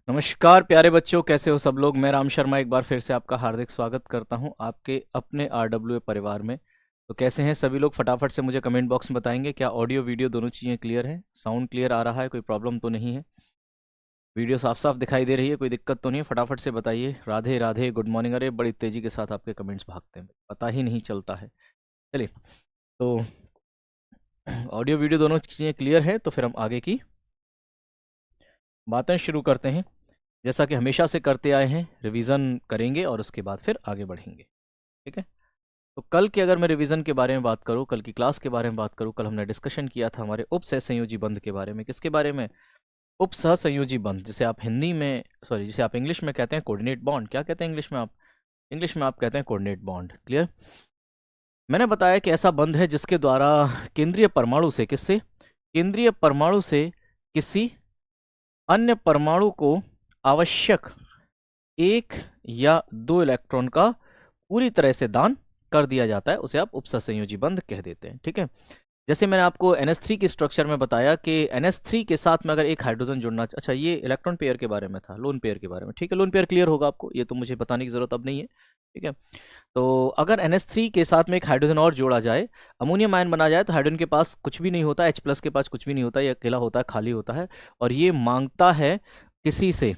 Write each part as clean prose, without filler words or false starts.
नमस्कार प्यारे बच्चों, कैसे हो सब लोग। मैं राम शर्मा एक बार फिर से आपका हार्दिक स्वागत करता हूं आपके अपने आरडब्ल्यूए परिवार में। तो कैसे हैं सभी लोग, फटाफट से मुझे कमेंट बॉक्स में बताएंगे क्या ऑडियो वीडियो दोनों चीज़ें क्लियर है, साउंड क्लियर आ रहा है, कोई प्रॉब्लम तो नहीं है, वीडियो साफ साफ दिखाई दे रही है, कोई दिक्कत तो नहीं है। फटाफट से बताइए। Radhe Radhe, good morning. अरे बड़ी तेज़ी के साथ आपके कमेंट्स भागते हैं, पता ही नहीं चलता है। चलिए, तो ऑडियो वीडियो दोनों चीज़ें क्लियर है तो फिर हम आगे की बातें शुरू करते हैं। जैसा कि हमेशा से करते आए हैं, रिवीजन करेंगे और उसके बाद फिर आगे बढ़ेंगे। ठीक है। तो कल की अगर मैं रिवीजन के बारे में बात करूं, कल की क्लास के बारे में बात करूं, कल हमने डिस्कशन किया था हमारे उपसह संयोजी बंध के बारे में। किसके बारे में? उपसह संयोजी बंध, जिसे आप हिंदी में सॉरी जिसे आप इंग्लिश में कहते हैं कोऑर्डिनेट बॉन्ड। क्या कहते हैं इंग्लिश में आप? इंग्लिश में आप कहते हैं कोऑर्डिनेट बॉन्ड। क्लियर? मैंने बताया कि ऐसा बंध है जिसके द्वारा केंद्रीय परमाणु से, किससे? केंद्रीय परमाणु से किसी अन्य परमाणु को आवश्यक एक या दो इलेक्ट्रॉन का पूरी तरह से दान कर दिया जाता है, उसे आप उपसंयोजी बंध कह देते हैं। ठीक है। जैसे मैंने आपको NH3 की स्ट्रक्चर में बताया कि NH3 के साथ में अगर एक हाइड्रोजन जुड़ना, अच्छा ये इलेक्ट्रॉन पेयर के बारे में था, लोन पेयर के बारे में। ठीक है, लोन पेयर क्लियर होगा आपको, ये तो मुझे बताने की जरूरत अब नहीं है। ठीक है। तो अगर NH3 के साथ में एक हाइड्रोजन और जोड़ा जाए, अमोनियम आयन बना जाए, तो हाइड्रोजन के पास कुछ भी नहीं होता, H+ के पास कुछ भी नहीं होता, ये अकेला होता है, खाली होता है। और ये मांगता है किसी से,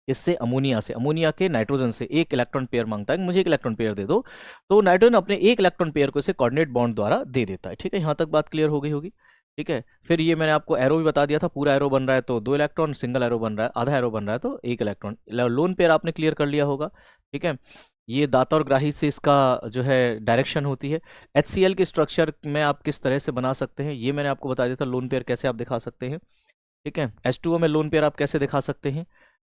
इससे अमोनिया से, अमोनिया के नाइट्रोजन से एक इलेक्ट्रॉन पेयर मांगता है कि मुझे एक इलेक्ट्रॉन पेयर दे दो। तो नाइट्रोजन अपने एक इलेक्ट्रॉन पेयर को इसे कोऑर्डिनेट बॉन्ड द्वारा दे देता है। ठीक है, यहाँ तक बात क्लियर हो गई होगी। ठीक है। फिर ये मैंने आपको एरो भी बता दिया था, पूरा एरो बन रहा है तो दो इलेक्ट्रॉन, सिंगल एरो बन रहा है, आधा एरो बन रहा है तो एक इलेक्ट्रॉन। लोन पेयर आपने क्लियर कर लिया होगा। ठीक है। ये दाता और ग्राही से इसका जो है डायरेक्शन होती है। HCl की स्ट्रक्चर में आप किस तरह से बना सकते हैं ये मैंने आपको बता दिया था, लोन पेयर कैसे आप दिखा सकते हैं। ठीक है। H2O में लोन पेयर आप कैसे दिखा सकते हैं।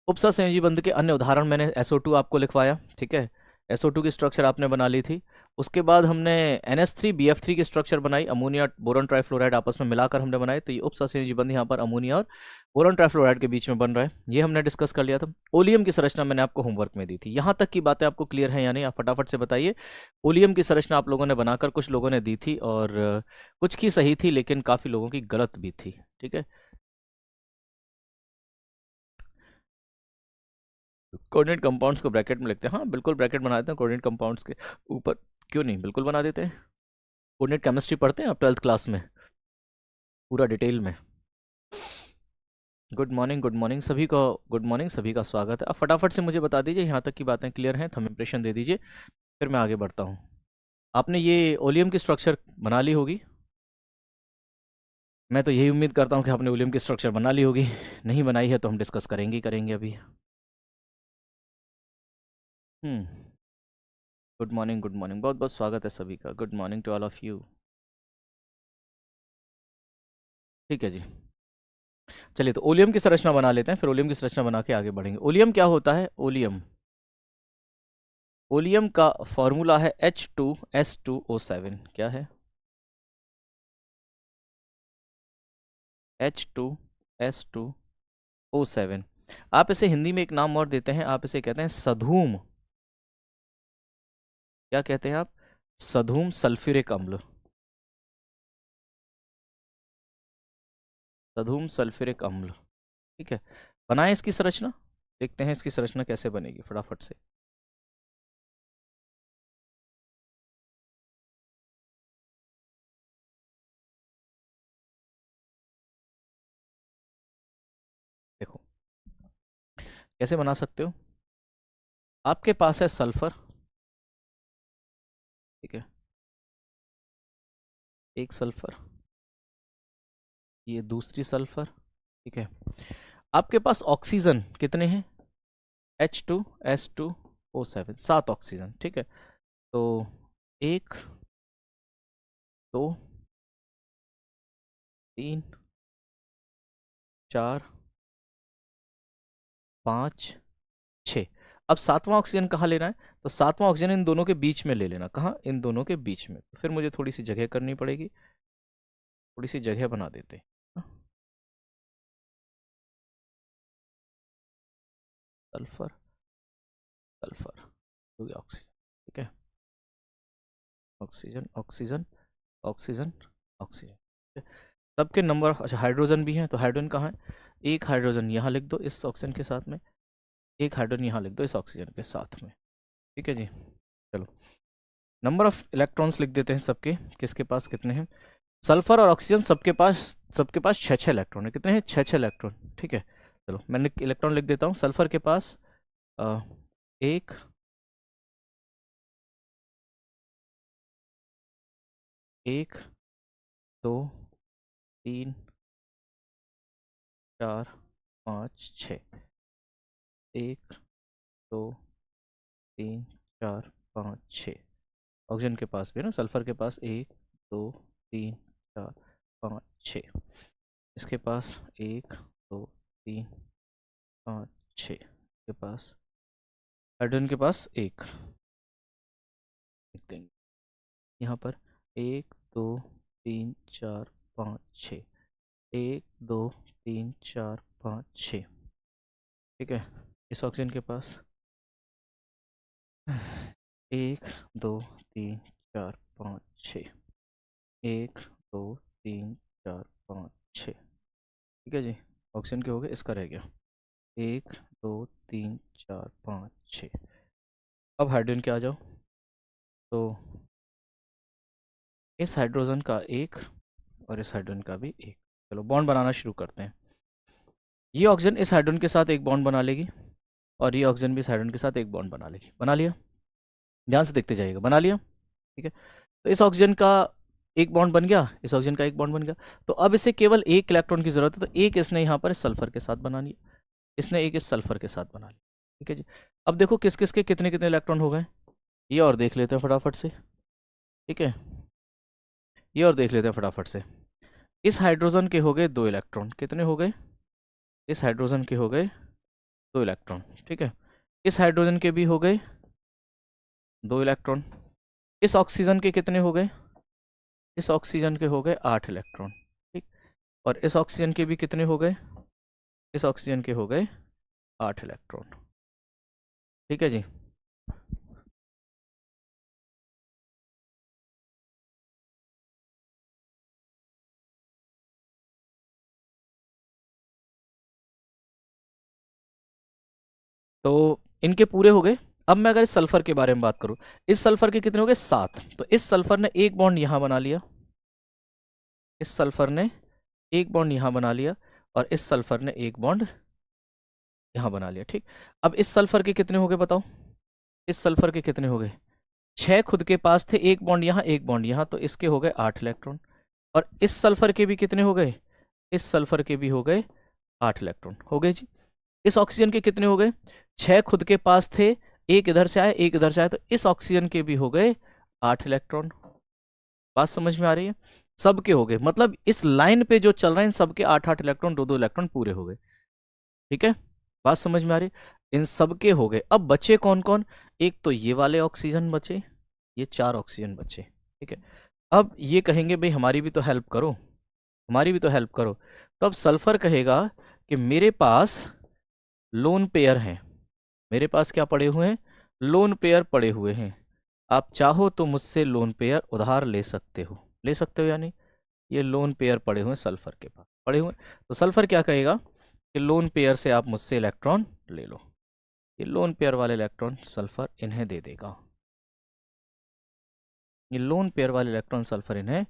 उपसह संयोजी बंध के अन्य उदाहरण मैंने SO2 आपको लिखवाया। ठीक है। SO2 की स्ट्रक्चर आपने बना ली थी। उसके बाद हमने NH3BF3 की स्ट्रक्चर बनाई, अमोनिया बोरॉन ट्राइफ्लोराइड आपस में मिलाकर हमने बनाई। तो ये उपसह संयोजी बंध यहाँ पर अमोनिया और बोरॉन ट्राइफ्लोराइड के बीच में बन रहा है, ये हमने डिस्कस कर लिया था। ओलियम की संरचना मैंने आपको होमवर्क में दी थी। यहाँ तक की बातें आपको क्लियर है या नहीं, आप फटाफट से बताइए। ओलियम की संरचना आप लोगों ने बनाकर कुछ लोगों ने दी थी और कुछ की सही थी लेकिन काफ़ी लोगों की गलत भी थी। ठीक है। कोऑर्डिनेट कंपाउंड्स को ब्रैकेट में लिखते हैं, हाँ बिल्कुल ब्रैकेट बना देते हैं कोऑर्डिनेट कंपाउंड्स के ऊपर, क्यों नहीं, बिल्कुल बना देते हैं। कोऑर्डिनेट केमिस्ट्री पढ़ते हैं आप 12th क्लास में पूरा डिटेल में। गुड मॉर्निंग, गुड मॉर्निंग सभी को, गुड मॉर्निंग सभी का स्वागत है। आप फटाफट से मुझे बता दीजिए यहाँ तक की बातें क्लियर हैं, थंब इंप्रेशन दे दीजिए, फिर मैं आगे बढ़ता हूँ। आपने ये ओलियम की स्ट्रक्चर बना ली होगी, मैं तो यही उम्मीद करता हूँ कि आपने ओलियम की स्ट्रक्चर बना ली होगी। नहीं बनाई है तो हम डिस्कस करेंगे ही करेंगे अभी। हम्म। गुड मॉर्निंग, गुड मॉर्निंग, बहुत बहुत स्वागत है सभी का, good morning to all of you. ठीक है जी। चलिए, तो ओलियम की संरचना बना लेते हैं, फिर ओलियम की संरचना बना के आगे बढ़ेंगे। ओलियम क्या होता है? ओलियम, ओलियम का फॉर्मूला है H2S2O7। क्या है? H2S2O7। आप इसे हिंदी में एक नाम और देते हैं, आप इसे कहते हैं सधूम। क्या कहते हैं आप? सधूम सल्फ्यूरिक अम्ल। सधूम सल्फ्यूरिक अम्ल। ठीक है। बनाएं इसकी संरचना, देखते हैं इसकी संरचना कैसे बनेगी फटाफट से। देखो कैसे बना सकते हो। आपके पास है सल्फर, ठीक है, एक सल्फर, ये दूसरी सल्फर। ठीक है। आपके पास ऑक्सीजन कितने हैं? H2S2O7, 7 oxygen. ठीक है। तो एक, दो, तीन, चार, पाँच, छ। अब सातवां ऑक्सीजन कहाँ लेना है? तो सातवां ऑक्सीजन इन दोनों के बीच में ले लेना। कहाँ? इन दोनों के बीच में। तो फिर मुझे थोड़ी सी जगह करनी पड़ेगी, थोड़ी सी जगह बना देते हैं। सल्फर, सल्फर हो गया ऑक्सीजन। ठीक है। Oxygen, oxygen, oxygen, oxygen. सबके नंबर, अच्छा हाइड्रोजन भी हैं, तो हाइड्रोजन कहाँ है? एक हाइड्रोजन यहाँ लिख दो इस ऑक्सीजन के साथ में, एक हाइड्रोजन यहाँ लिख दो इस ऑक्सीजन के साथ में। ठीक है जी। चलो नंबर ऑफ इलेक्ट्रॉन्स लिख देते हैं सबके, किसके पास कितने हैं। सल्फर और ऑक्सीजन सबके पास 6 6 इलेक्ट्रॉन है। कितने हैं? 6 6 इलेक्ट्रॉन। ठीक है, चलो मैंने इलेक्ट्रॉन लिख देता हूँ। सल्फर के पास एक, एक, दो, तीन, चार, पाँच, छः। एक, दो, तीन, चार, पाँच, छः। ऑक्सीजन के पास भी है ना, सल्फर के पास एक, दो, तीन, चार, पाँच, छः। इसके पास एक, दो, तीन, पाँच, छः। के पास हाइड्रोजन के पास एक, लिख देंगे यहाँ पर। एक, दो, तीन, चार, पाँच, छः। एक, दो, तीन, चार, पाँच, छः। ठीक है, इस ऑक्सीजन के पास एक, दो, तीन, चार, पाँच, छः। एक, दो, तीन, चार, पाँच, छः। ठीक है जी, ऑक्सीजन के हो गए, इसका रह गया एक, दो, तीन, चार, पाँच, छः। अब हाइड्रोजन के आ जाओ। तो इस हाइड्रोजन का एक और इस हाइड्रोजन का भी एक। चलो बॉन्ड बनाना शुरू करते हैं। ये ऑक्सीजन इस हाइड्रोजन के साथ एक बॉन्ड बना लेगी और ये ऑक्सीजन भी इस हाइड्रोजन के साथ एक बॉन्ड बना लेगी। बना लिया? ध्यान से देखते जाइएगा। बना लिया? ठीक है, तो इस ऑक्सीजन का एक बॉन्ड बन गया, इस ऑक्सीजन का एक बॉन्ड बन गया। तो अब इसे केवल एक इलेक्ट्रॉन की जरूरत है, तो एक इसने यहाँ पर सल्फर के साथ बना लिया, इसने एक इस सल्फर के साथ बना लिया। ठीक है जी, अब देखो किस किस के कितने कितने इलेक्ट्रॉन हो गए, ये और देख लेते हैं फटाफट से। ठीक है, ये और देख लेते हैं फटाफट से। इस हाइड्रोजन के हो गए 2 इलेक्ट्रॉन। कितने हो गए? इस हाइड्रोजन के हो गए 2 इलेक्ट्रॉन। ठीक है, इस हाइड्रोजन के भी हो गए 2 इलेक्ट्रॉन। इस ऑक्सीजन के कितने हो गए? इस ऑक्सीजन के हो गए 8 इलेक्ट्रॉन। ठीक, और इस ऑक्सीजन के भी कितने हो गए? इस ऑक्सीजन के हो गए 8 इलेक्ट्रॉन। ठीक है जी, तो इनके पूरे हो गए। अब मैं अगर इस सल्फर के बारे में बात करूं, इस सल्फर के कितने हो गए? 7। तो इस सल्फर ने एक बॉन्ड यहां बना लिया, इस सल्फर ने एक बॉन्ड यहां बना लिया और इस सल्फर ने एक बॉन्ड यहां बना लिया। ठीक, अब इस सल्फर के कितने हो गए बताओ? इस सल्फर के कितने हो गए? 6 खुद के पास थे, एक बॉन्ड यहाँ एक बॉन्ड यहाँ, तो इसके हो गए 8 इलेक्ट्रॉन। और इस सल्फर के भी कितने हो गए? इस सल्फर के भी हो गए 8 इलेक्ट्रॉन। हो गए जी। इस ऑक्सीजन के कितने हो गए? 6 खुद के पास थे, एक इधर से आए एक इधर से आए, तो इस ऑक्सीजन के भी हो गए 8 इलेक्ट्रॉन। बात समझ में आ रही है? सबके हो गए, मतलब इस लाइन पे जो चल रहे हैं इन सबके 8 8 इलेक्ट्रॉन, 2 2 इलेक्ट्रॉन पूरे हो गए। ठीक है, बात समझ में आ रही है? इन सबके हो गए। अब बचे कौन कौन? एक तो ये वाले ऑक्सीजन बचे, ये 4 ऑक्सीजन बचे। ठीक है, अब ये कहेंगे भाई हमारी भी तो हेल्प करो, हमारी भी तो हेल्प करो। तो अब सल्फर कहेगा कि मेरे पास लोन पेयर हैं, मेरे पास क्या पड़े हुए हैं? लोन पेयर पड़े हुए हैं। आप चाहो तो मुझसे लोन पेयर उधार ले सकते हो, ले सकते हो या नहीं? ये लोन पेयर पड़े हुए हैं सल्फर के पास, पड़े हुए हैं। तो सल्फर क्या कहेगा कि लोन पेयर से आप मुझसे इलेक्ट्रॉन ले लो। ये लोन पेयर वाले इलेक्ट्रॉन सल्फर इन्हें दे देगा, ये लोन पेयर वाले इलेक्ट्रॉन सल्फर इन्हें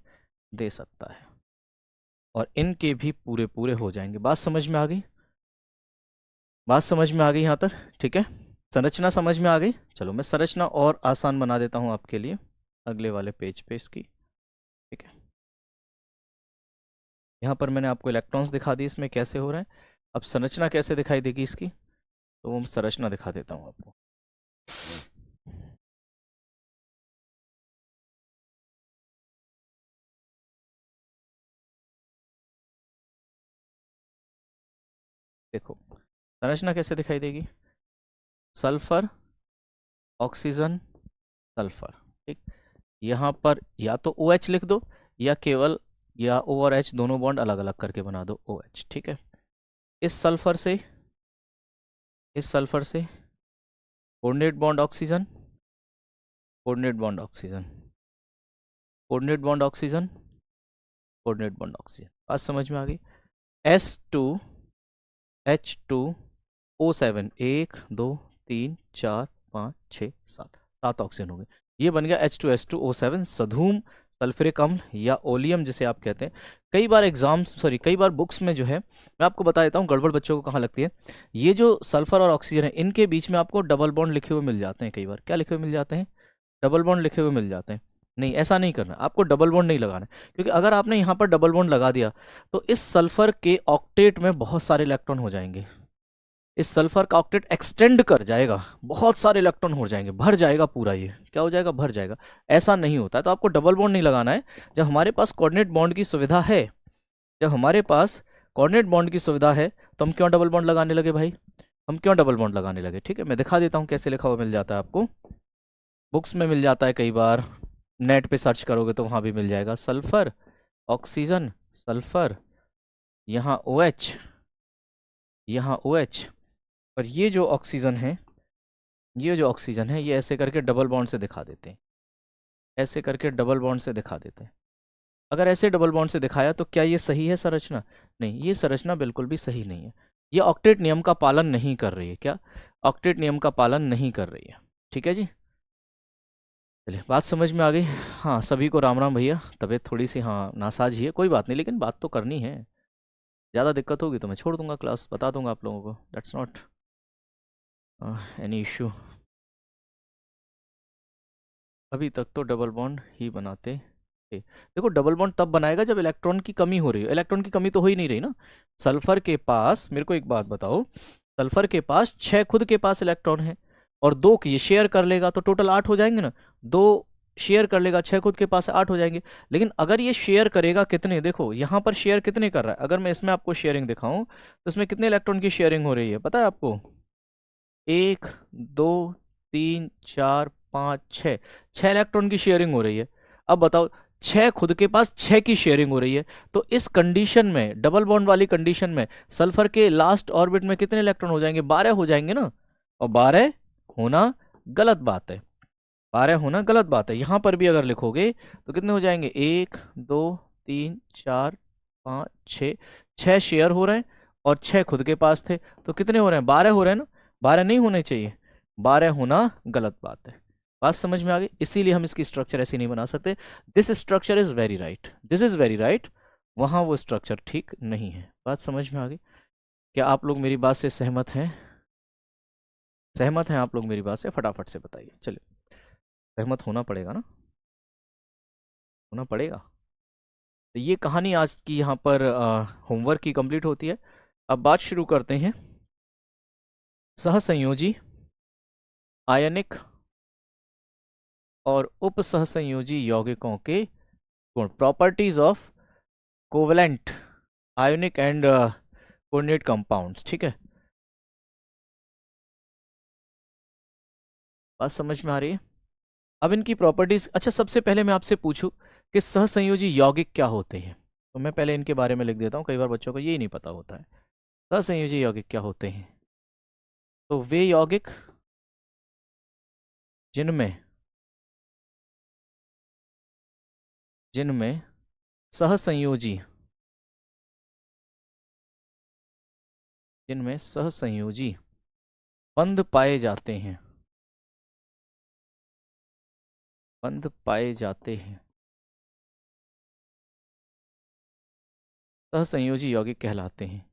दे सकता है और इनके भी पूरे पूरे हो जाएंगे। बात समझ में आ गई? बात समझ में आ गई यहाँ तक? ठीक है, संरचना समझ में आ गई। चलो मैं संरचना और आसान बना देता हूँ आपके लिए अगले वाले पेज पे इसकी। ठीक है, यहाँ पर मैंने आपको इलेक्ट्रॉन्स दिखा दी इसमें कैसे हो रहे हैं। अब संरचना कैसे दिखाई देगी इसकी, तो वो संरचना दिखा देता हूँ आपको। देखो संरचना कैसे दिखाई देगी। Sulphur, oxygen, sulphur. ठीक, यहाँ पर या तो OH लिख दो या केवल या O और H दोनों बॉन्ड अलग अलग करके बना दो OH। ठीक है, इस सल्फर से, इस सल्फर से coordinate bond oxygen, coordinate bond oxygen, coordinate bond oxygen, coordinate bond oxygen. बात समझ में आ गई? S2 H2O7, 1 2 3 4 5 6 7, 7 ऑक्सीजन हो गए। ये बन गया H2S2O7 सधूम सल्फ्यूरिक अम्ल या ओलियम जिसे आप कहते हैं। कई बार बुक्स में जो है, मैं आपको बता देता हूँ गड़बड़ बच्चों को कहाँ लगती है। ये जो सल्फर और ऑक्सीजन है इनके बीच में आपको डबल बॉन्ड लिखे हुए मिल जाते हैं। कई बार क्या लिखे हुए मिल जाते हैं? डबल बॉन्ड लिखे हुए मिल जाते हैं। नहीं, ऐसा नहीं करना, आपको डबल बॉन्ड नहीं लगाना है, क्योंकि अगर आपने यहाँ पर डबल बॉन्ड लगा दिया तो इस सल्फर के ऑक्टेट में बहुत सारे इलेक्ट्रॉन हो जाएंगे। इस सल्फर का ऑक्टेट एक्सटेंड कर जाएगा, बहुत सारे इलेक्ट्रॉन हो जाएंगे, भर जाएगा पूरा। ये क्या हो जाएगा? भर जाएगा। ऐसा नहीं होता है, तो आपको डबल बॉन्ड नहीं लगाना है। जब हमारे पास कोऑर्डिनेट बॉन्ड की सुविधा है, जब हमारे पास कोऑर्डिनेट बॉन्ड की सुविधा है, तो हम क्यों डबल बॉन्ड लगाने लगे भाई? हम क्यों डबल बॉन्ड लगाने लगे? ठीक है, मैं दिखा देता हूँ कैसे लिखा हुआ मिल जाता है आपको। बुक्स में मिल जाता है, कई बार नेट पे सर्च करोगे तो वहाँ भी मिल जाएगा। सल्फर, ऑक्सीजन, सल्फर, यहाँ OH, यहाँ OH, और ये जो ऑक्सीजन है, ये ऐसे करके डबल बॉन्ड से दिखा देते हैं। ऐसे करके डबल बॉन्ड से दिखा देते हैं। अगर ऐसे डबल बॉन्ड से दिखाया तो क्या ये सही है संरचना? नहीं, ये संरचना बिल्कुल भी सही नहीं है। ये ऑक्टेट नियम का पालन नहीं कर रही है। क्या? ऑक्टेट नियम का पालन नहीं कर रही है। ठीक है जी, चलिए बात समझ में आ गई। हाँ, सभी को राम राम भैया। तबीयत थोड़ी सी हाँ नासाज ही है, कोई बात नहीं, लेकिन बात तो करनी है। ज़्यादा दिक्कत होगी तो मैं छोड़ दूंगा क्लास, बता दूंगा आप लोगों को, दैट्स नॉट एनी इशू। अभी तक तो डबल बॉन्ड ही बनाते थे। देखो, डबल बॉन्ड तब बनाएगा जब इलेक्ट्रॉन की कमी हो रही है। इलेक्ट्रॉन की कमी तो हो ही नहीं रही ना। सल्फर के पास, मेरे को एक बात बताओ, सल्फर के पास 6 खुद के पास इलेक्ट्रॉन है और 2 ये शेयर कर लेगा तो टोटल 8 हो जाएंगे ना। 2 शेयर कर लेगा, 6 खुद के पास 8 हो जाएंगे। लेकिन अगर ये शेयर करेगा कितने, देखो यहाँ पर शेयर कितने कर रहा है। अगर मैं इसमें आपको शेयरिंग दिखाऊं तो इसमें कितने इलेक्ट्रॉन की शेयरिंग हो रही है पता है आपको? 1 2 3 4 5 6, 6 इलेक्ट्रॉन की शेयरिंग हो रही है। अब बताओ, 6 खुद के पास 6 की शेयरिंग हो रही है, तो इस कंडीशन में, डबल बॉन्ड वाली कंडीशन में, सल्फर के लास्ट ऑर्बिट में कितने इलेक्ट्रॉन हो जाएंगे? 12 हो जाएंगे ना। और 12 होना गलत बात है। 12 होना गलत बात है। यहां पर भी अगर लिखोगे तो कितने हो जाएंगे? 1 2 3 4 5 6, 6 शेयर हो रहे हैं और 6 खुद के पास थे, तो कितने हो रहे हैं? 12 हो रहे हैं ना। 12 नहीं होने चाहिए, 12 होना गलत बात है। बात समझ में आ गई? इसीलिए हम इसकी स्ट्रक्चर ऐसे नहीं बना सकते। This structure is very right, this is very right, वहां वो स्ट्रक्चर ठीक नहीं है। बात समझ में आ गई? क्या आप लोग मेरी बात से सहमत हैं? सहमत हैं आप लोग मेरी बात से? फटाफट से बताइए। चलिए, सहमत होना पड़ेगा ना, होना पड़ेगा। तो ये कहानी आज की यहाँ पर होमवर्क की कंप्लीट होती है। अब बात शुरू करते हैं सहसंयोजी, आयनिक और उपसहसंयोजी यौगिकों के गुण, properties of covalent ionic and coordinate compounds. ठीक है, बात समझ में आ रही है? अब इनकी प्रॉपर्टीज, अच्छा सबसे पहले मैं आपसे पूछूं कि सहसंयोजी यौगिक क्या होते हैं, तो मैं पहले इनके बारे में लिख देता हूँ, कई बार बच्चों को यही नहीं पता होता है। सहसंयोजी यौगिक क्या होते हैं? तो वे यौगिक जिनमें जिनमें सहसंयोजी जिनमें सहसंयोजी बंध पाए जाते हैं, बंध पाए जाते हैं, सहसंयोजी यौगिक कहलाते हैं।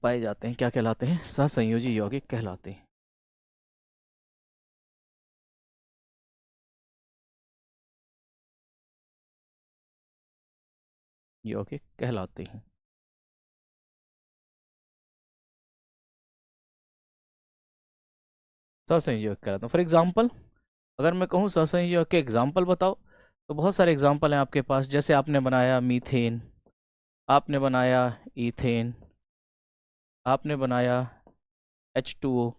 पाए जाते हैं क्या कहलाते हैं? सहसंयोजी यौगिक कहलाते हैं। यौगिक कहलाते हैं। सहसंयोजी यौगिक कहलाते हैं। फॉर एग्जाम्पल, अगर मैं कहूँ सहसंयोजी यौगिक के एग्जाम्पल बताओ, तो बहुत सारे एग्जाम्पल हैं आपके पास। जैसे आपने बनाया मीथेन, आपने बनाया ईथेन, आपने बनाया H2O।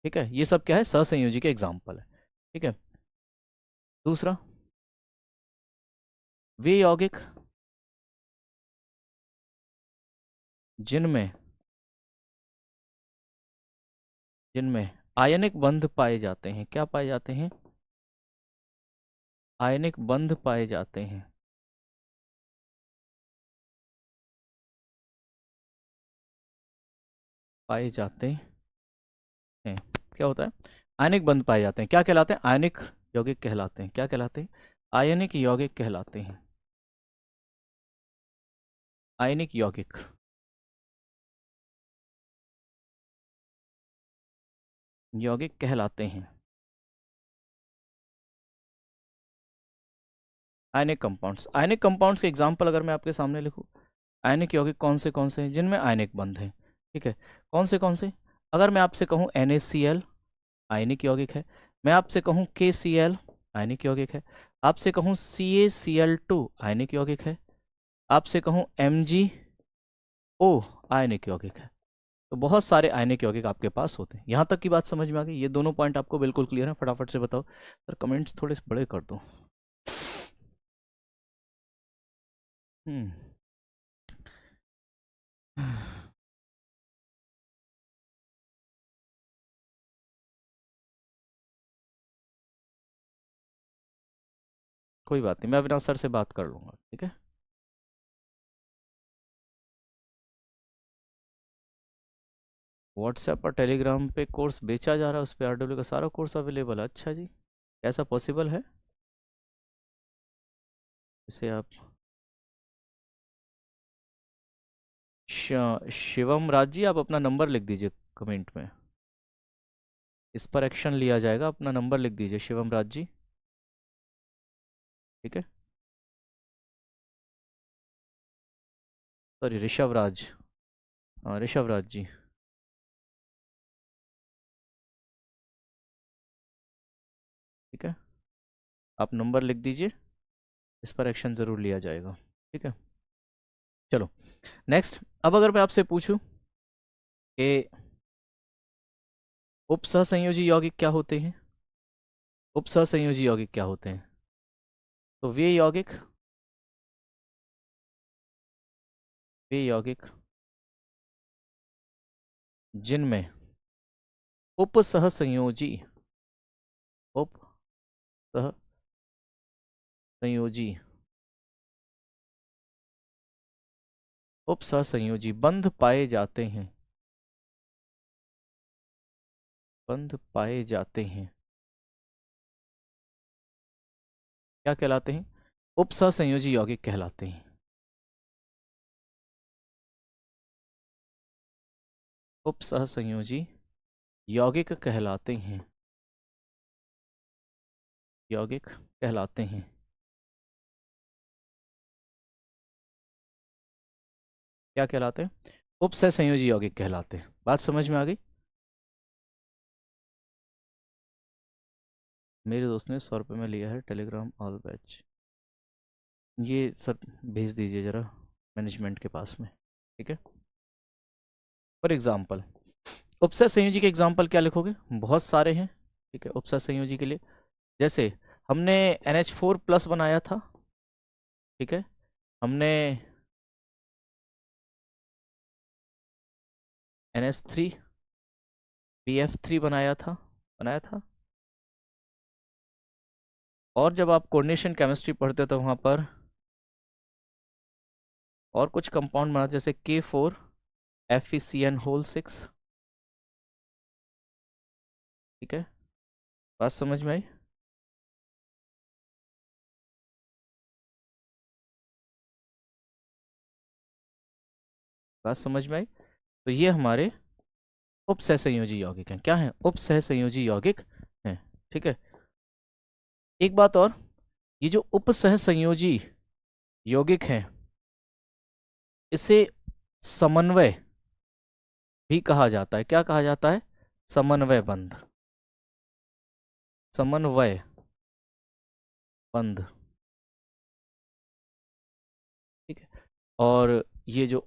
ठीक है, ये सब क्या है? सहसंयोजी के एग्जाम्पल है। ठीक है, दूसरा, वे यौगिक जिनमें जिनमें आयनिक बंध पाए जाते हैं। क्या पाए जाते हैं? आयनिक बंध पाए जाते हैं। पाए जाते हैं। क्या होता है? आयनिक बंध पाए जाते हैं। क्या कहलाते हैं? आयनिक यौगिक कहलाते हैं। क्या कहलाते हैं? आयनिक यौगिक कहलाते हैं। आयनिक यौगिक। यौगिक कहलाते हैं। Ionic compounds. आयनिक कंपाउंड्स के एग्जांपल अगर मैं आपके सामने लिखूं, आयनिक यौगिक कौन से हैं जिनमें आयनिक बंध है? ठीक है, कौन से? अगर मैं आपसे कहूं NaCl, आयनिक यौगिक है। मैं आपसे कहूं KCl, आयनिक यौगिक है। आपसे कहूं CaCl2, आयनिक यौगिक है। आपसे कहूं MgO, आयनिक यौगिक है। तो बहुत सारे आयनिक यौगिक आपके पास होते हैं। यहाँ तक की बात समझ में आ गई? ये दोनों पॉइंट आपको बिल्कुल क्लियर है? फटाफट से बताओ सर, कमेंट्स थोड़े बड़े कर दो। हम्म कोई बात नहीं, मैं अविनाश सर से बात कर लूँगा, ठीक है। व्हाट्सएप और टेलीग्राम पे कोर्स बेचा जा रहा है, उस पर RW का सारा कोर्स अवेलेबल है। अच्छा जी, ऐसा पॉसिबल है? इसे आप शिवम राज जी, आप अपना नंबर लिख दीजिए कमेंट में, इस पर एक्शन लिया जाएगा। अपना नंबर लिख दीजिए शिवम राज जी, ठीक है। सॉरी, ऋषभ राज। हाँ, ऋषभ राज जी, ठीक है। आप नंबर लिख दीजिए, इस पर एक्शन ज़रूर लिया जाएगा, ठीक है। चलो नेक्स्ट। अब अगर मैं आपसे पूछूं कि उपसहसंयोजी यौगिक क्या होते हैं? उपसहसंयोजी यौगिक क्या होते हैं? तो वे यौगिक जिनमें उपसहसंयोजी उपसहसंयोजी उपसहसंयोजी बंध पाए जाते हैं, बंध पाए जाते हैं, क्या कहलाते हैं? उपसहसंयोजी यौगिक कहलाते हैं। उपसहसंयोजी यौगिक कहलाते हैं, यौगिक कहलाते हैं। क्या कहलाते हैं? उपसहसंयोजी यौगिक कहलाते हैं। बात समझ में आ गई? मेरे दोस्त ने 100 रुपये में लिया है टेलीग्राम ऑल बैच। ये सर भेज दीजिए ज़रा मैनेजमेंट के पास में, ठीक है। फॉर एग्जाम्पल, उपसर्ग संयोजी के एग्जाम्पल क्या लिखोगे? बहुत सारे हैं, ठीक है। उपसर्ग संयोजी के लिए जैसे हमने NH4+ बनाया था, ठीक है। हमने NH3BF3 बनाया था। और जब आप कोऑर्डिनेशन केमिस्ट्री पढ़ते हो तो वहाँ पर और कुछ कंपाउंड बना, जैसे K4FeCN6, ठीक है। बात समझ में आई? बात समझ में आई? तो ये हमारे उपसहसंयोजी यौगिक हैं। क्या हैं? उपसहसंयोजी यौगिक हैं, ठीक है। एक बात और, ये जो उपसहसंयोजी यौगिक हैं, इसे समन्वय भी कहा जाता है। क्या कहा जाता है? समन्वय बंध, समन्वय बंध, ठीक है। और ये जो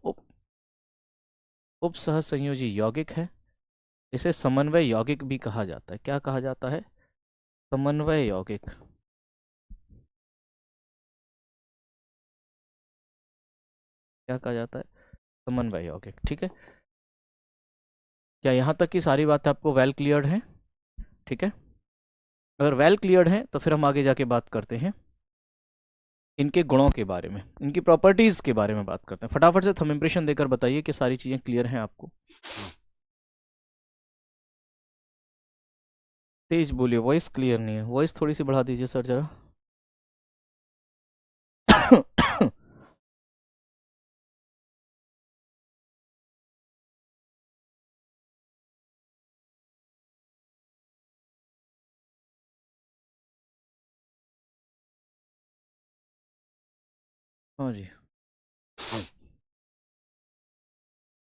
उपसहसंयोजी यौगिक है, इसे समन्वय यौगिक भी कहा जाता है। क्या कहा जाता है? समन्वय यौगिक। क्या कहा जाता है? समन्वय यौगिक, ठीक है। क्या यहाँ तक की सारी बातें आपको वेल क्लियर्ड हैं? ठीक है। अगर वेल क्लियर्ड हैं तो फिर हम आगे जाके बात करते हैं इनके गुणों के बारे में, इनकी प्रॉपर्टीज के बारे में बात करते हैं। फटाफट से थंब इंप्रेशन देकर बताइए कि सारी चीजें क्लियर हैं आपको। तेज बोलिए, वॉइस क्लियर नहीं है, वॉइस थोड़ी सी बढ़ा दीजिए सर जरा। हाँ जी,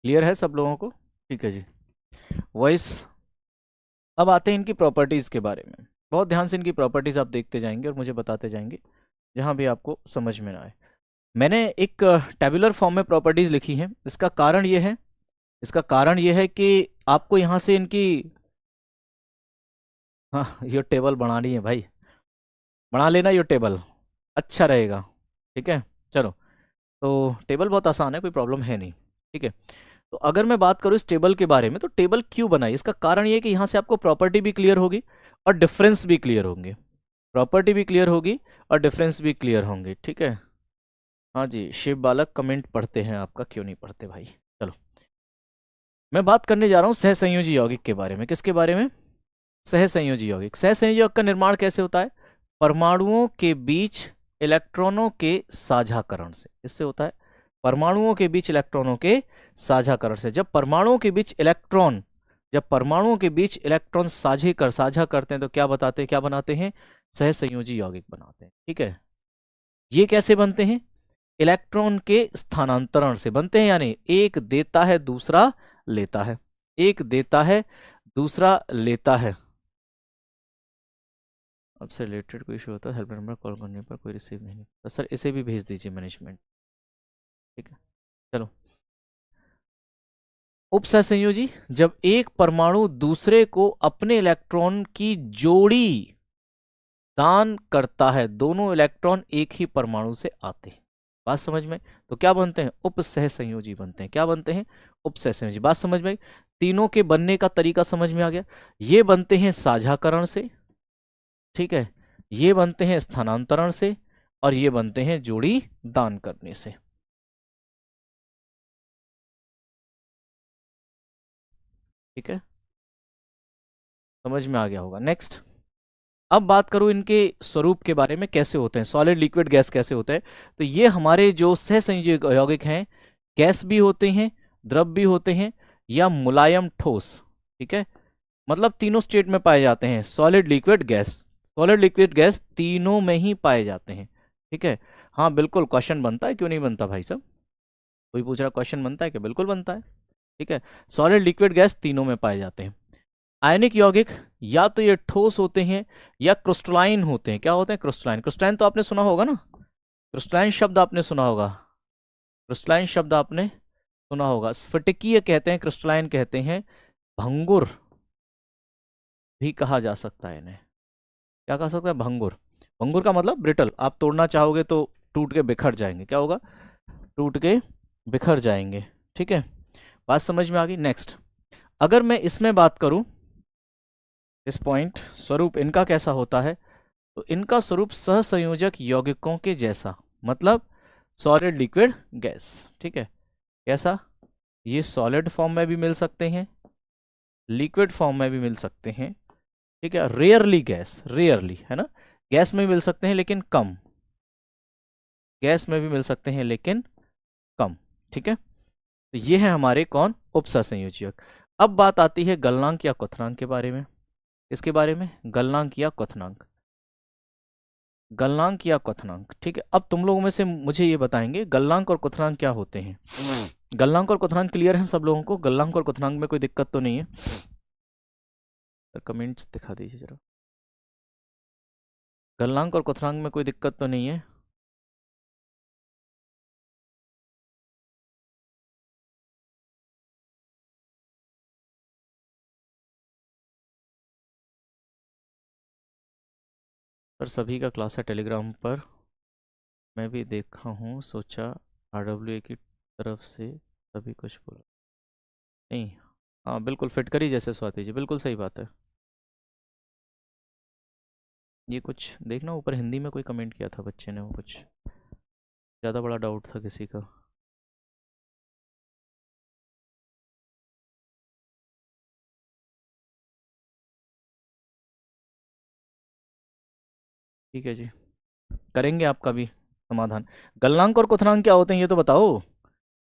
क्लियर है सब लोगों को? ठीक है जी। वॉइस। अब आते हैं इनकी प्रॉपर्टीज़ के बारे में। बहुत ध्यान से इनकी प्रॉपर्टीज़ आप देखते जाएंगे और मुझे बताते जाएंगे जहाँ भी आपको समझ में ना आए। मैंने एक टेबुलर फॉर्म में प्रॉपर्टीज़ लिखी हैं। इसका कारण ये है कि आपको यहाँ से इनकी, हाँ ये टेबल बनानी है भाई, बना लेना ये टेबल, अच्छा रहेगा। ठीक है, चलो। तो टेबल बहुत आसान है, कोई प्रॉब्लम है नहीं। ठीक है, तो अगर मैं बात करूँ इस टेबल के बारे में, तो टेबल क्यों बनाई, इसका कारण ये है कि यहाँ से आपको प्रॉपर्टी भी क्लियर होगी और डिफरेंस भी क्लियर होंगे। प्रॉपर्टी भी क्लियर होगी और डिफरेंस भी क्लियर होंगे। ठीक है, हाँ जी, शिव बालक कमेंट पढ़ते हैं आपका, क्यों नहीं पढ़ते भाई। चलो, मैं बात करने जा रहा हूँ सहसंयोजी यौगिक के बारे में। किसके बारे में? सहसंयोजी यौगिक। सहसंयोजी यौगिक का निर्माण कैसे होता है? परमाणुओं के बीच इलेक्ट्रॉनों के साझाकरण से, इससे होता है। परमाणुओं के बीच इलेक्ट्रॉनों के साझाकरण से। जब परमाणुओं के बीच इलेक्ट्रॉन साझा करते हैं तो क्या बनाते हैं? सहसंयोजी यौगिक बनाते हैं। ठीक है, ये कैसे बनते हैं? इलेक्ट्रॉन के स्थानांतरण से बनते हैं, यानी एक देता है दूसरा लेता है, एक देता है दूसरा लेता है। अब से रिलेटेड कोई इशू होता है, हेल्प नंबर कॉल करने पर कोई रिसीव नहीं तो सर इसे भी भेज दीजिए मैनेजमेंट। ठीक है, चलो। उपसहसंयोजी, जब एक परमाणु दूसरे को अपने इलेक्ट्रॉन की जोड़ी दान करता है, दोनों इलेक्ट्रॉन एक ही परमाणु से आते हैं। बात समझ में? तो क्या बनते हैं? उपसहसंयोजी बनते हैं। क्या बनते हैं? उपसहसंयोजी। बात समझ में आई? तीनों के बनने का तरीका समझ में आ गया। ये बनते हैं साझाकरण से, ठीक है, ये बनते हैं स्थानांतरण से, और ये बनते हैं जोड़ी दान करने से। ठीक है, समझ में आ गया होगा। नेक्स्ट, अब बात करूं इनके स्वरूप के बारे में, कैसे होते हैं, सॉलिड लिक्विड गैस कैसे होते हैं। तो ये हमारे जो सहसंयोजी यौगिक हैं, गैस भी होते हैं, द्रव भी होते हैं, या मुलायम ठोस। ठीक है, मतलब तीनों स्टेट में पाए जाते हैं। सॉलिड लिक्विड गैस तीनों में ही पाए जाते हैं। ठीक है, हाँ बिल्कुल, क्वेश्चन बनता है, क्यों नहीं बनता भाई साहब? कोई पूछ रहा क्वेश्चन बनता है क्या? बिल्कुल बनता है। ठीक है, सॉलिड लिक्विड गैस तीनों में पाए जाते हैं। आयनिक यौगिक, या तो ये ठोस होते हैं या क्रिस्टलाइन होते हैं। क्या होते हैं? क्रिस्टलाइन। क्रिस्टलाइन तो आपने सुना होगा ना, क्रिस्टलाइन शब्द आपने सुना होगा, क्रिस्टलाइन शब्द आपने सुना होगा। स्फटिकीय कहते हैं, क्रिस्टलाइन कहते हैं, भंगुर भी कहा जा सकता है इन्हें। क्या कहा सकता है? भंगुर। भंगुर का मतलब ब्रिटल, आप तोड़ना चाहोगे तो टूट के बिखर जाएंगे। क्या होगा? टूट के बिखर जाएंगे। ठीक है, बात समझ में आ गई। नेक्स्ट, अगर मैं इसमें बात करूं, इस पॉइंट, स्वरूप इनका कैसा होता है, तो इनका स्वरूप सहसंयोजक यौगिकों के जैसा, मतलब सॉलिड लिक्विड गैस। ठीक है, कैसा? ये सॉलिड फॉर्म में भी मिल सकते हैं, लिक्विड फॉर्म में भी मिल सकते हैं। ठीक है, रेयरली गैस, रेयरली है ना, गैस में भी मिल सकते हैं लेकिन कम, गैस में भी मिल सकते हैं लेकिन कम। ठीक है, तो ये है हमारे कौन? उपसहसंयोजक। अब बात आती है गलनांक या क्वथनांक के बारे में। इसके बारे में, गलनांक या क्वथनांक, गलनांक या क्वथनांक। ठीक है, अब तुम लोगों में से मुझे ये बताएंगे गलनांक और क्वथनांक क्या होते हैं। गलनांक और क्वथनांक क्लियर है सब लोगों को? गलनांक और क्वथनांक में कोई दिक्कत तो नहीं है? कमेंट्स दिखा दीजिए जरा। गलनांक और क्वथनांक में कोई दिक्कत तो नहीं है? सर सभी का क्लास है टेलीग्राम पर, मैं भी देखा हूँ, सोचा RWA की तरफ से सभी कुछ बोला नहीं। हाँ बिल्कुल, फिट करी जैसे स्वाति जी, बिल्कुल सही बात है। ये कुछ देखना, ऊपर हिंदी में कोई कमेंट किया था बच्चे ने, वो कुछ ज़्यादा बड़ा डाउट था किसी का। ठीक है जी, करेंगे आपका भी समाधान। गलनांक और क्वथनांक क्या होते हैं ये तो बताओ।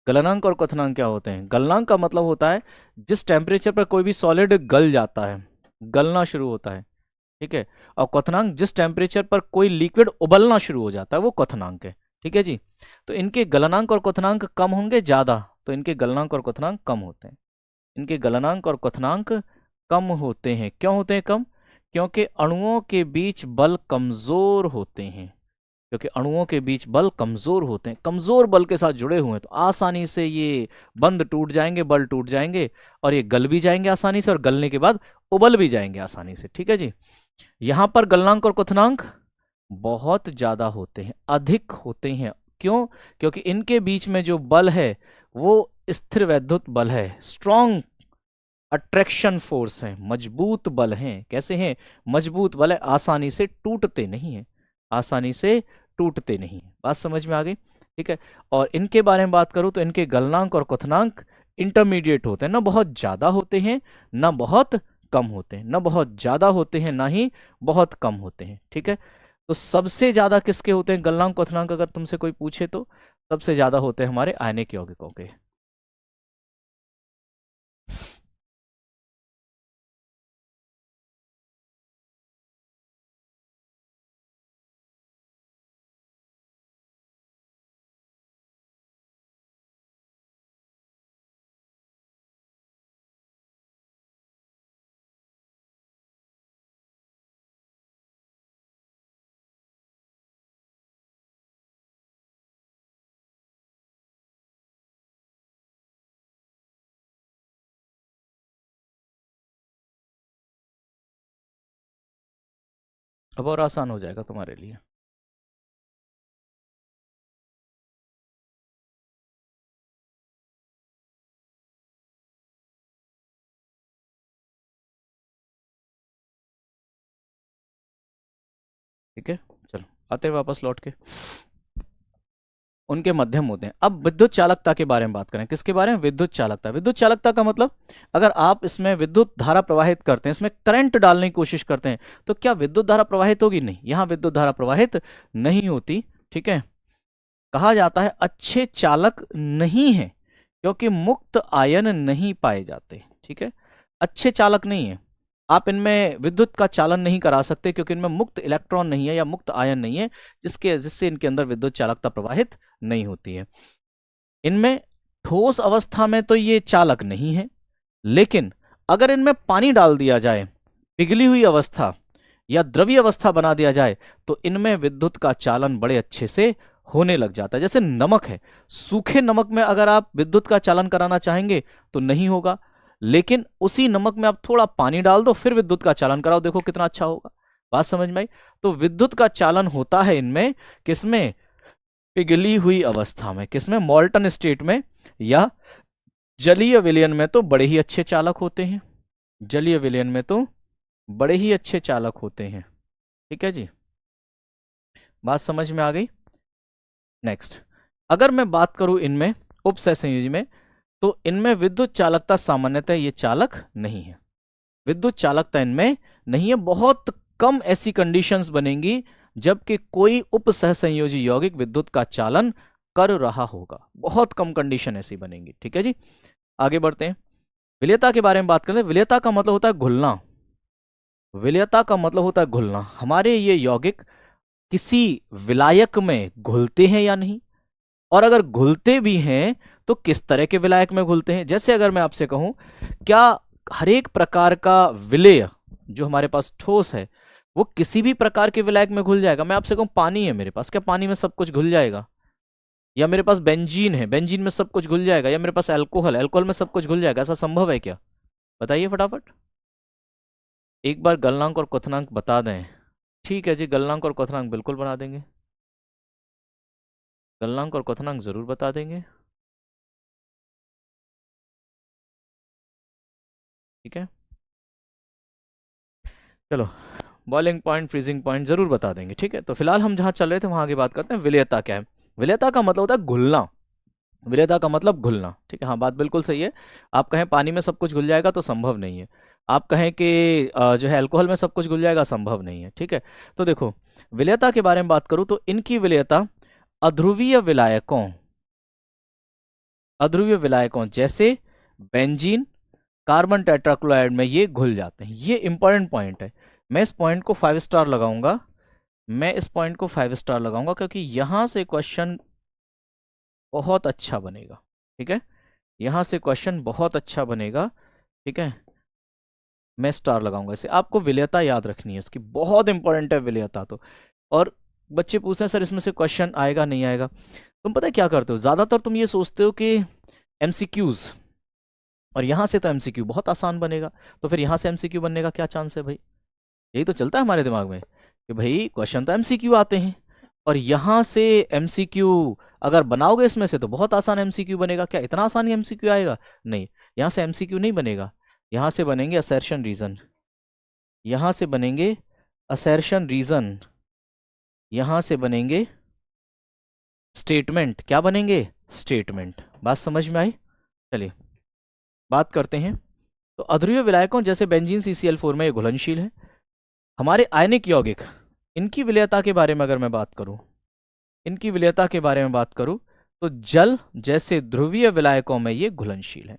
गलनांक और क्वथनांक क्या होते हैं? गलनांक का मतलब होता है जिस टेम्परेचर पर कोई भी सॉलिड गल जाता है, गलना शुरू होता है, ठीक है। और क्वथनांक जिस टेम्परेचर पर कोई लिक्विड उबलना शुरू हो जाता है वो क्वथनांक है, ठीक है जी। तो इनके गलनांक और क्वथनांक कम होंगे ज्यादा, तो इनके गलनांक और क्वथनांक कम होते हैं। इनके गलनांक और क्वथनांक कम होते हैं। क्यों होते हैं कम? क्योंकि अणुओं के बीच बल कमजोर होते हैं। क्योंकि अणुओं के बीच बल कमजोर होते हैं, कमजोर बल के साथ जुड़े हुए हैं, तो आसानी से ये बंध टूट जाएंगे, बल टूट जाएंगे, और ये गल भी जाएंगे आसानी से, और गलने के बाद उबल भी जाएंगे आसानी से, ठीक है जी। यहां पर गलनांक और क्वथनांक बहुत ज्यादा होते हैं, अधिक होते हैं। क्यों? क्योंकि इनके बीच में जो बल है वो स्थिर वैद्युत बल है, स्ट्रॉन्ग अट्रैक्शन फोर्स है, मजबूत बल हैं। कैसे हैं? मजबूत बल है, आसानी से टूटते नहीं है, आसानी से टूटते नहीं है। बात समझ में आ गई? ठीक है। और इनके बारे में बात करूं तो इनके गलनांक और क्वथनांक इंटरमीडिएट होते हैं, ना बहुत ज्यादा होते हैं ना बहुत कम होते हैं, ना बहुत ज्यादा होते हैं ना ही बहुत कम होते हैं, ठीक है। तो सबसे ज्यादा किसके होते हैं गलनांक क्वथनांक? अगर तुमसे कोई पूछे तो सबसे ज्यादा होते हैं हमारे आयनिक यौगिकों के। अब और आसान हो जाएगा तुम्हारे लिए। ठीक है, चलो आते हैं वापस लौट के। उनके मध्यम होते हैं। अब विद्युत चालकता के बारे में बात करें। किसके बारे में? विद्युत चालकता। विद्युत चालकता का मतलब अगर आप इसमें विद्युत धारा प्रवाहित करते हैं, इसमें करंट डालने की कोशिश करते हैं, तो क्या विद्युत धारा प्रवाहित होगी? नहीं, यहां विद्युत धारा प्रवाहित नहीं होती, ठीक है। कहा जाता है अच्छे चालक नहीं है क्योंकि मुक्त आयन नहीं पाए जाते, ठीक है। अच्छे चालक नहीं है, आप इनमें विद्युत का चालन नहीं करा सकते क्योंकि इनमें मुक्त इलेक्ट्रॉन नहीं है या मुक्त आयन नहीं है, जिससे इनके अंदर विद्युत चालकता प्रवाहित नहीं होती है। इनमें ठोस अवस्था में तो ये चालक नहीं है, लेकिन अगर इनमें पानी डाल दिया जाए, पिघली हुई अवस्था या द्रवीय अवस्था बना दिया जाए, तो इनमें विद्युत का चालन बड़े अच्छे से होने लग जाता है। जैसे नमक है, सूखे नमक में अगर आप विद्युत का चालन कराना चाहेंगे तो नहीं होगा, लेकिन उसी नमक में आप थोड़ा पानी डाल दो, फिर विद्युत का चालन कराओ, देखो कितना अच्छा होगा। बात समझ में आई? तो विद्युत का चालन होता है इनमें किसमें? पिघली हुई अवस्था में। किसमें? मॉल्टन स्टेट में या जलीय विलयन में तो बड़े ही अच्छे चालक होते हैं, जलीय विलयन में तो बड़े ही अच्छे चालक होते हैं, ठीक है जी। बात समझ में आ गई? नेक्स्ट, अगर मैं बात करूं इनमें उपसहसंयोजी में, तो इनमें विद्युत चालकता सामान्यतः ये चालक नहीं है, विद्युत चालकता इनमें नहीं है। बहुत कम ऐसी कंडीशंस बनेंगी जबकि कोई उपसहसंयोजी यौगिक विद्युत का चालन कर रहा होगा, बहुत कम कंडीशन ऐसी बनेंगी, ठीक है जी। आगे बढ़ते हैं, विलेयता के बारे में बात करें। विलेयता का मतलब होता है घुलना, विलेयता का मतलब होता है घुलना। हमारे ये यौगिक किसी विलायक में घुलते हैं या नहीं, और अगर घुलते भी हैं तो किस तरह के विलायक में घुलते हैं। जैसे अगर मैं आपसे कहूं, क्या हर एक प्रकार का विलेय जो हमारे पास ठोस है वो किसी भी प्रकार के विलायक में घुल जाएगा? मैं आपसे कहूं पानी है मेरे पास, क्या पानी में सब कुछ घुल जाएगा? या मेरे पास बेंजीन है, बेंजीन में सब कुछ घुल जाएगा? या मेरे पास अल्कोहल, अल्कोहल में सब कुछ घुल जाएगा? ऐसा संभव है क्या? बताइए फटाफट। एक बार गलनांक और क्वथनांक बता दें। ठीक है जी, गलनांक और क्वथनांक बिल्कुल बना देंगे, गलनांक और क्वथनांक जरूर बता देंगे, ठीक है। चलो, बॉइलिंग पॉइंट, फ्रीजिंग पॉइंट जरूर बता देंगे, ठीक है। तो फिलहाल हम जहां चल रहे थे वहां आगे बात करते हैं। विलेयता क्या है? विलेयता का मतलब होता है घुलना, विलेयता का मतलब घुलना, ठीक है। हाँ, बात बिल्कुल सही है। आप कहें पानी में सब कुछ घुल जाएगा तो संभव नहीं है। आप कहें कि जो है अल्कोहल में सब कुछ घुल जाएगा, संभव नहीं है। ठीक है, तो देखो विलेयता के बारे में बात करूं तो इनकी विलेयता अध्रुवीय विलायकों, अध्रुवीय विलायकों जैसे बेंजीन, कार्बन टेट्राक्लोराइड में ये घुल जाते हैं। ये इंपॉर्टेंट पॉइंट है, मैं इस पॉइंट को 5 स्टार लगाऊंगा, मैं इस पॉइंट को 5 स्टार लगाऊंगा, क्योंकि यहां से क्वेश्चन बहुत अच्छा बनेगा। ठीक है, यहां से क्वेश्चन बहुत अच्छा बनेगा। ठीक है, मैं स्टार लगाऊंगा इसे। आपको विलेयता याद रखनी है, इसकी बहुत इंपॉर्टेंट है विलेयता तो। और बच्चे पूछते हैं सर इसमें से क्वेश्चन आएगा नहीं आएगा। तुम पता है क्या करते हो, ज्यादातर तुम ये सोचते हो कि एमसीक्यूज, और यहां से तो एमसीक्यू बहुत आसान बनेगा, तो फिर यहां से एमसीक्यू बनने का क्या चांस है भाई। यही तो चलता है हमारे दिमाग में कि भाई क्वेश्चन तो एमसीक्यू आते हैं, और यहां से एमसीक्यू अगर बनाओगे इसमें से तो बहुत आसान एमसीक्यू बनेगा। क्या इतना आसान एमसीक्यू आएगा? नहीं, यहां से एमसीक्यू नहीं बनेगा, यहां से बनेंगे असर्शन रीजन, यहां से बनेंगे असर्शन रीजन, यहां से बनेंगे स्टेटमेंट। क्या बनेंगे? स्टेटमेंट। बात समझ में आई? चलिए बात करते हैं। तो अध्रुवीय विलायकों जैसे बेंजीन CCl4 में ये घुलनशील है। हमारे आयनिक यौगिक, इनकी विलेयता के बारे में अगर मैं बात करूं, इनकी विलेयता के बारे में बात करूं तो जल जैसे ध्रुवीय विलायकों में ये घुलनशील है।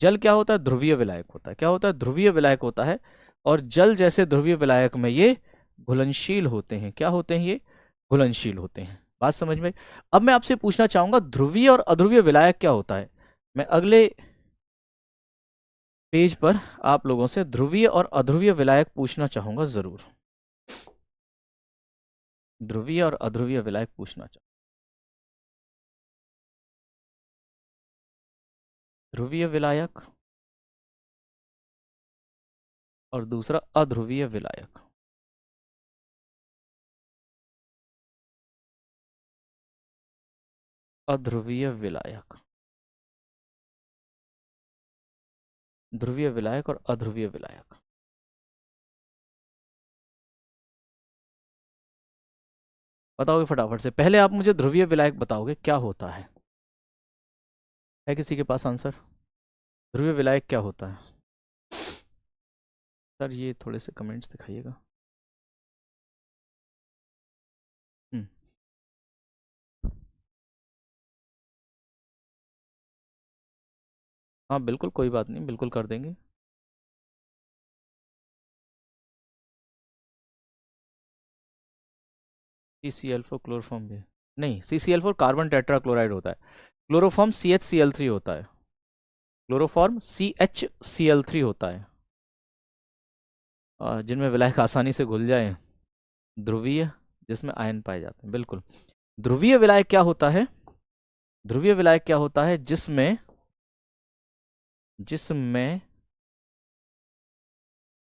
जल क्या होता है? ध्रुवीय विलायक होता है। क्या होता है? ध्रुवीय विलायक होता है। और जल जैसे ध्रुवीय विलायक में ये घुलनशील होते हैं। क्या होते हैं ये? घुलनशील होते हैं। बात समझ में? अब मैं आपसे पूछना चाहूंगा ध्रुवीय और अध्रुवीय विलायक क्या होता है। मैं अगले पेज पर आप लोगों से ध्रुवीय और अध्रुवीय विलायक पूछना चाहूंगा जरूर। ध्रुवीय और अध्रुवीय विलायक पूछना चाहूंगा। ध्रुवीय विलायक और दूसरा अध्रुवीय विलायक। अध्रुवीय विलायक, ध्रुवीय विलायक और अध्रुवीय विलायक। बताओगे फटाफट से? पहले आप मुझे ध्रुवीय विलायक बताओगे क्या होता है किसी के पास आंसर? ध्रुवीय विलायक क्या होता है? सर ये थोड़े से कमेंट्स दिखाइएगा। हम्म, हाँ बिल्कुल, कोई बात नहीं, बिल्कुल कर देंगे। CCl4 क्लोरोफॉर्म भी नहीं, CCl4 कार्बन टेट्राक्लोराइड होता है। क्लोरोफॉर्म CHCl3 होता है। क्लोरोफॉर्म CHCl3 होता है। जिनमें विलायक आसानी से घुल जाए, ध्रुवीय जिसमें आयन पाए जाते हैं। बिल्कुल, ध्रुवीय विलायक क्या होता है? ध्रुवीय विलायक क्या होता है? जिसमें